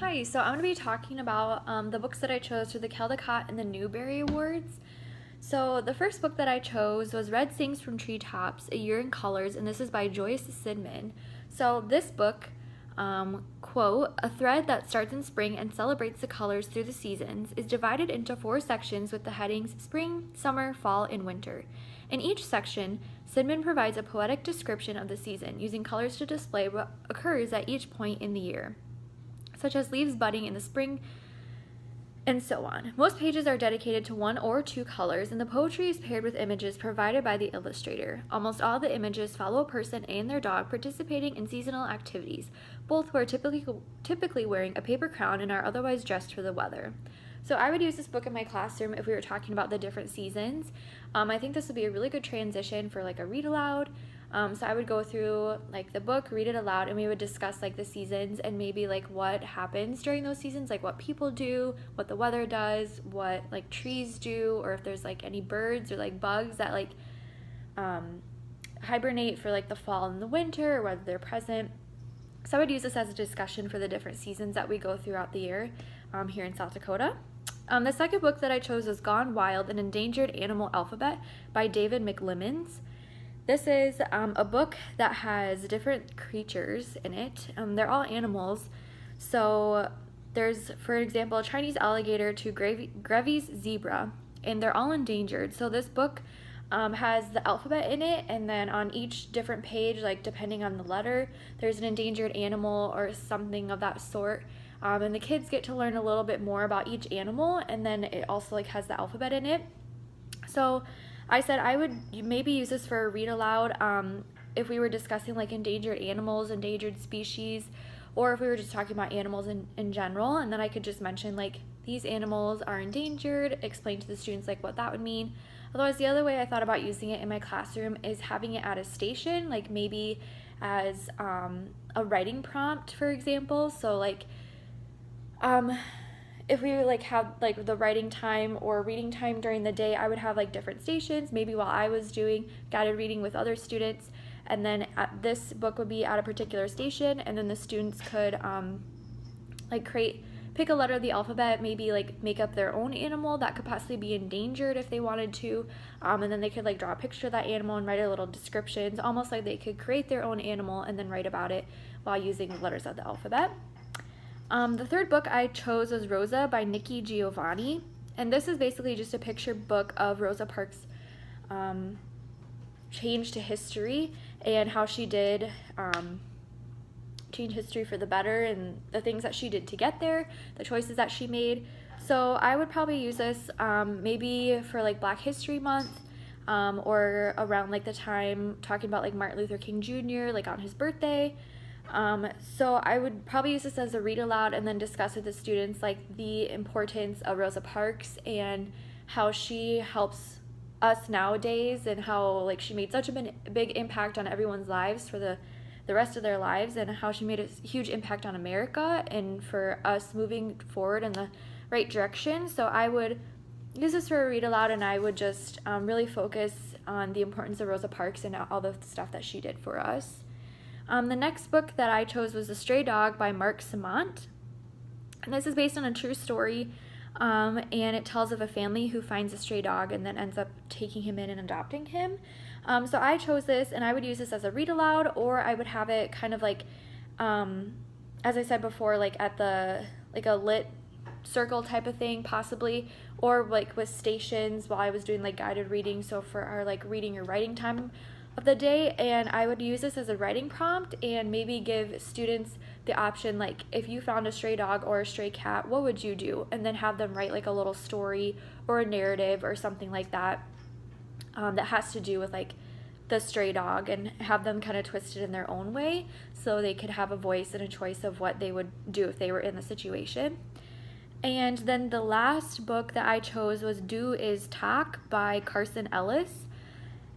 Hi, so I'm going to be talking about the books that I chose for the Caldecott and the Newbery Awards. So the first book that I chose was Red Sings from Treetops, A Year in Colors, and this is by Joyce Sidman. So this book, quote, a thread that starts in spring and celebrates the colors through the seasons, is divided into 4 sections with the headings Spring, Summer, Fall, and Winter. In each section, Sidman provides a poetic description of the season, using colors to display what occurs at each point in the year, such as leaves budding in the spring, and so on. Most pages are dedicated to 1 or 2 colors, and the poetry is paired with images provided by the illustrator. Almost all the images follow a person and their dog participating in seasonal activities, both who are typically wearing a paper crown and are otherwise dressed for the weather. So I would use this book in my classroom if we were talking about the different seasons. I think this would be a really good transition for like a read aloud. So I would go through like the book, read it aloud, and we would discuss like the seasons and maybe like what happens during those seasons, like what people do, what the weather does, what like trees do, or if there's like any birds or like bugs that like hibernate for like the fall and the winter, or whether they're present. So I would use this as a discussion for the different seasons that we go throughout the year here in South Dakota. The second book that I chose is Gone Wild, An Endangered Animal Alphabet by David McLimmons. This is a book that has different creatures in it. They're all animals. So there's, for example, a Chinese alligator to Grevy's zebra, and they're all endangered. So this book has the alphabet in it, and then on each different page, like depending on the letter, there's an endangered animal or something of that sort. And the kids get to learn a little bit more about each animal, and then it also like has the alphabet in it. So I said I would maybe use this for a read aloud if we were discussing like endangered animals, endangered species, or if we were just talking about animals in general. And then I could just mention like these animals are endangered, explain to the students like what that would mean. Otherwise, the other way I thought about using it in my classroom is having it at a station, like maybe as a writing prompt, for example. So like if we like have like the writing time or reading time during the day, I would have like different stations, maybe while I was doing guided reading with other students, and then this book would be at a particular station, and then the students could like pick a letter of the alphabet, maybe like make up their own animal that could possibly be endangered if they wanted to, and then they could like draw a picture of that animal and write a little descriptions, almost like they could create their own animal and then write about it while using the letters of the alphabet. The third book I chose was Rosa by Nikki Giovanni, and this is basically just a picture book of Rosa Parks' change to history and how she did change history for the better and the things that she did to get there, the choices that she made. So I would probably use this maybe for like Black History Month or around like the time talking about like Martin Luther King Jr., like on his birthday. So I would probably use this as a read aloud and then discuss with the students like the importance of Rosa Parks and how she helps us nowadays, and how like she made such a big impact on everyone's lives for the rest of their lives, and how she made a huge impact on America and for us moving forward in the right direction. So I would use this for a read aloud, and I would just really focus on the importance of Rosa Parks and all the stuff that she did for us. The next book that I chose was The Stray Dog by Mark Simont. And this is based on a true story, and it tells of a family who finds a stray dog and then ends up taking him in and adopting him. So I chose this, and I would use this as a read aloud, or I would have it kind of like, as I said before, like at like a lit circle type of thing possibly, or like with stations while I was doing like guided reading, so for our like reading or writing time of the day. And I would use this as a writing prompt and maybe give students the option, like if you found a stray dog or a stray cat, what would you do? And then have them write like a little story or a narrative or something like that that has to do with like the stray dog, and have them kind of twist it in their own way so they could have a voice and a choice of what they would do if they were in the situation. And then the last book that I chose was Do Is Talk by Carson Ellis.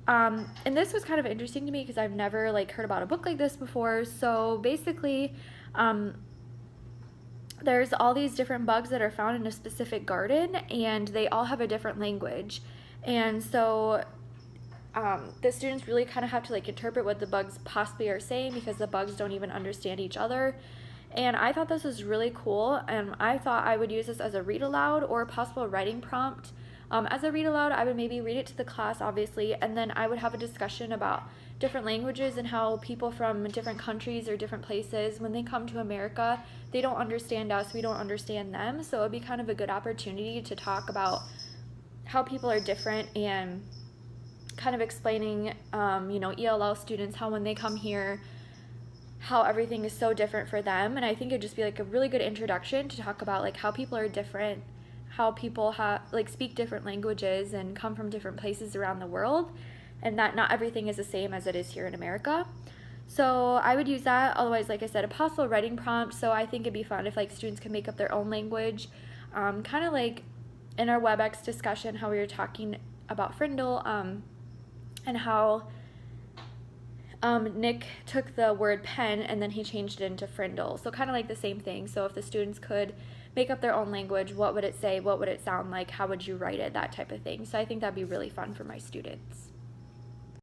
And this was kind of interesting to me because I've never like heard about a book like this before. So basically, there's all these different bugs that are found in a specific garden, and they all have a different language. And so the students really kind of have to like interpret what the bugs possibly are saying, because the bugs don't even understand each other. And I thought this was really cool, and I thought I would use this as a read aloud or a possible writing prompt. As a read aloud, I would maybe read it to the class, obviously, and then I would have a discussion about different languages and how people from different countries or different places, when they come to America, they don't understand us, we don't understand them. So it would be kind of a good opportunity to talk about how people are different and kind of explaining, ELL students how when they come here, how everything is so different for them. And I think it'd just be like a really good introduction to talk about like how people are different, how people speak different languages and come from different places around the world, and that not everything is the same as it is here in America. So I would use that. Otherwise, like I said, a possible writing prompt. So I think it'd be fun if like students could make up their own language, kind of like in our WebEx discussion how we were talking about Frindle, and how Nick took the word pen and then he changed it into Frindle. So kind of like the same thing. So if the students could make up their own language, what would it say? What would it sound like? How would you write it? That type of thing. So I think that'd be really fun for my students.